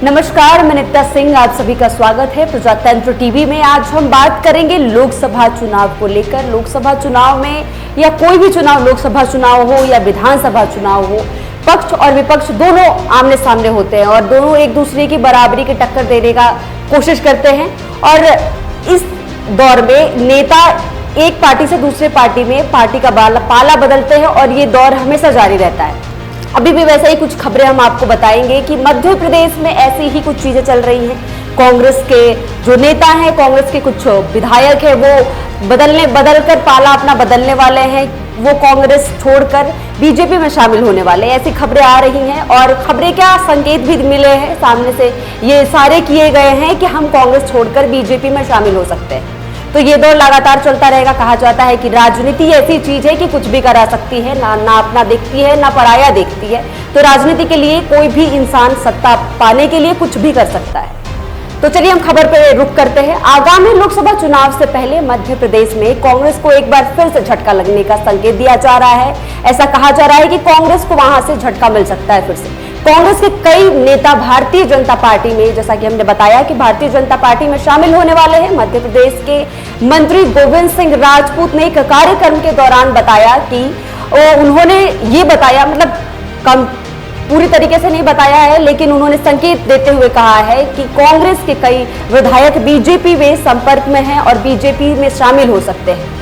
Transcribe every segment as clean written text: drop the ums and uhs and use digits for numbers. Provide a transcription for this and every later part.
नमस्कार, मैं नित्या सिंह, आप सभी का स्वागत है प्रजातंत्र टीवी में। आज हम बात करेंगे लोकसभा चुनाव को लेकर। लोकसभा चुनाव में या कोई भी चुनाव, लोकसभा चुनाव हो या विधानसभा चुनाव हो, पक्ष और विपक्ष दोनों आमने सामने होते हैं और दोनों एक दूसरे की बराबरी की टक्कर देने का कोशिश करते हैं। और इस दौर में नेता एक पार्टी से दूसरे पार्टी में पार्टी का पाला बदलते हैं और ये दौर हमेशा जारी रहता है। अभी भी वैसे ही कुछ खबरें हम आपको बताएंगे कि मध्य प्रदेश में ऐसी ही कुछ चीजें चल रही हैं। कांग्रेस के जो नेता हैं, कांग्रेस के कुछ विधायक हैं, वो बदलकर पाला अपना बदलने वाले हैं। वो कांग्रेस छोड़कर बीजेपी में शामिल होने वाले, ऐसी खबरें आ रही हैं। और खबरें क्या, संकेत भी मिले हैं सामने से, ये सारे किए गए हैं कि हम कांग्रेस छोड़कर बीजेपी में शामिल हो सकते हैं। तो ये दौर लगातार चलता रहेगा। कहा जाता है कि राजनीति ऐसी चीज है कि कुछ भी करा सकती है, ना अपना देखती है ना पराया देखती है। तो राजनीति के लिए कोई भी इंसान सत्ता पाने के लिए कुछ भी कर सकता है। तो चलिए हम खबर पे रुक करते हैं। आगामी लोकसभा चुनाव से पहले मध्य प्रदेश में कांग्रेस को एक बार फिर से झटका लगने का संकेत दिया जा रहा है। ऐसा कहा जा रहा है कि कांग्रेस को वहां से झटका मिल सकता है फिर से। कांग्रेस के कई नेता भारतीय जनता पार्टी में, जैसा कि हमने बताया कि भारतीय जनता पार्टी में शामिल होने वाले हैं। मध्य प्रदेश के मंत्री गोविंद सिंह राजपूत ने एक कार्यक्रम के दौरान बताया कि उन्होंने ये बताया, मतलब कम पूरी तरीके से नहीं बताया है, लेकिन उन्होंने संकेत देते हुए कहा है कि कांग्रेस के कई विधायक बीजेपी में संपर्क में हैं और बीजेपी में शामिल हो सकते हैं।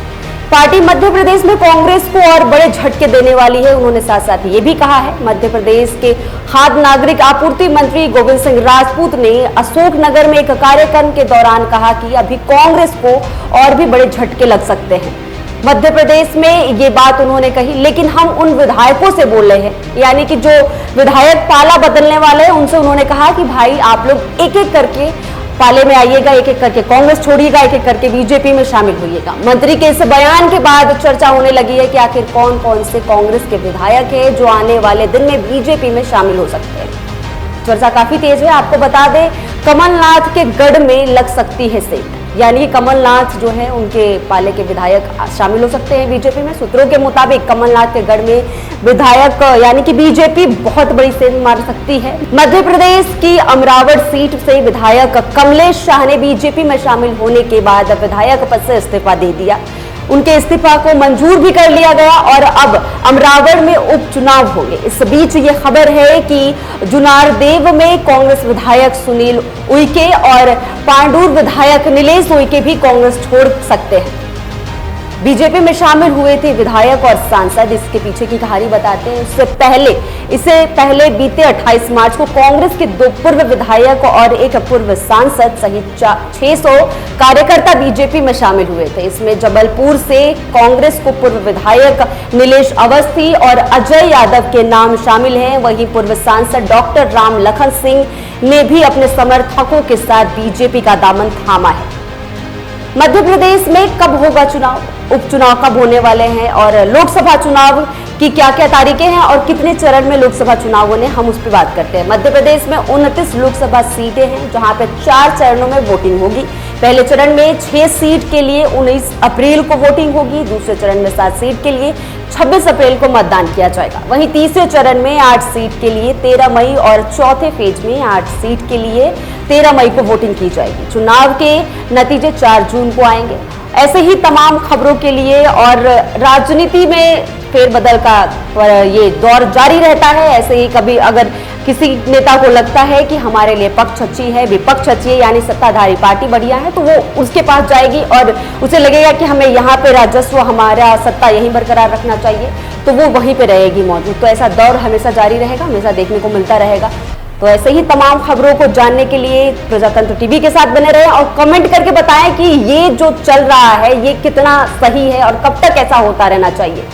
पार्टी मध्य प्रदेश में कांग्रेस को और बड़े झटके देने वाली है। उन्होंने साथ साथ ये भी कहा है, मध्य प्रदेश के खाद्य नागरिक आपूर्ति मंत्री गोविंद सिंह राजपूत ने अशोकनगर में एक कार्यक्रम के दौरान कहा कि अभी कांग्रेस को और भी बड़े झटके लग सकते हैं। मध्य प्रदेश में ये बात उन्होंने कही, लेकिन हम उन विधायकों से बोल रहे हैं, यानी कि जो विधायक पाला बदलने वाले हैं, उनसे उन्होंने कहा कि भाई आप लोग एक एक करके पाले में आइएगा, एक एक करके कांग्रेस छोड़िएगा, एक एक करके बीजेपी में शामिल होइएगा। मंत्री के इस बयान के बाद चर्चा होने लगी है कि आखिर कौन कौन से कांग्रेस के विधायक हैं जो आने वाले दिन में बीजेपी में शामिल हो सकते हैं। चर्चा काफी तेज है। आपको बता दें, कमलनाथ के गढ़ में लग सकती है सेंध, यानी कि कमलनाथ जो है उनके पाले के विधायक शामिल हो सकते हैं बीजेपी में। सूत्रों के मुताबिक कमलनाथ के गढ़ में विधायक यानी कि बीजेपी बहुत बड़ी सेंध मार सकती है। मध्य प्रदेश की अमरावती सीट से विधायक कमलेश शाह ने बीजेपी में शामिल होने के बाद विधायक पद से इस्तीफा दे दिया। उनके इस्तीफा को मंजूर भी कर लिया गया और अब अमरावती में उपचुनाव होंगे। इस बीच ये खबर है कि जुनारदेव में कांग्रेस विधायक सुनील उइके और पांडुर विधायक नीलेश उइके भी कांग्रेस छोड़ सकते हैं। बीजेपी में शामिल हुए थे विधायक और सांसद। इसके पीछे की कहानी बताते हैं। इससे पहले बीते 28 मार्च को कांग्रेस के 2 पूर्व विधायक और एक पूर्व सांसद सहित 600 कार्यकर्ता बीजेपी में शामिल हुए थे। इसमें जबलपुर से कांग्रेस को पूर्व विधायक नीलेश अवस्थी और अजय यादव के नाम शामिल हैं। वहीं पूर्व सांसद डॉक्टर राम लखन सिंह ने भी अपने समर्थकों के साथ बीजेपी का दामन थामा है। मध्य प्रदेश में कब होगा चुनाव, उपचुनाव कब होने वाले हैं और लोकसभा चुनाव की क्या क्या तारीखें हैं और कितने चरण में लोकसभा चुनाव होने, हम उस पर बात करते हैं। मध्य प्रदेश में 29 लोकसभा सीटें हैं जहां पे 4 चरणों में वोटिंग होगी। पहले चरण में 6 सीट के लिए 19 अप्रैल को वोटिंग होगी। दूसरे चरण में 7 सीट के लिए 26 अप्रैल को मतदान किया जाएगा। वहीं तीसरे चरण में 8 सीट के लिए 13 मई और चौथे फेज में 8 सीट के लिए 13 मई को वोटिंग की जाएगी। चुनाव के नतीजे 4 जून को आएंगे। ऐसे ही तमाम खबरों के लिए और राजनीति में फेरबदल का ये दौर जारी रहता है। ऐसे ही कभी अगर किसी नेता को लगता है कि हमारे लिए पक्ष अच्छी है, विपक्ष अच्छी है, यानी सत्ताधारी पार्टी बढ़िया है, तो वो उसके पास जाएगी और उसे लगेगा कि हमें यहाँ पे राजस्व, हमारा सत्ता यहीं बरकरार रखना चाहिए, तो वो वहीं पे रहेगी मौजूद। तो ऐसा दौर हमेशा जारी रहेगा, हमेशा देखने को मिलता रहेगा। तो ऐसे ही तमाम खबरों को जानने के लिए प्रजातंत्र टीवी के साथ बने रहें और कमेंट करके बताएं कि ये जो चल रहा है ये कितना सही है और कब तक ऐसा होता रहना चाहिए।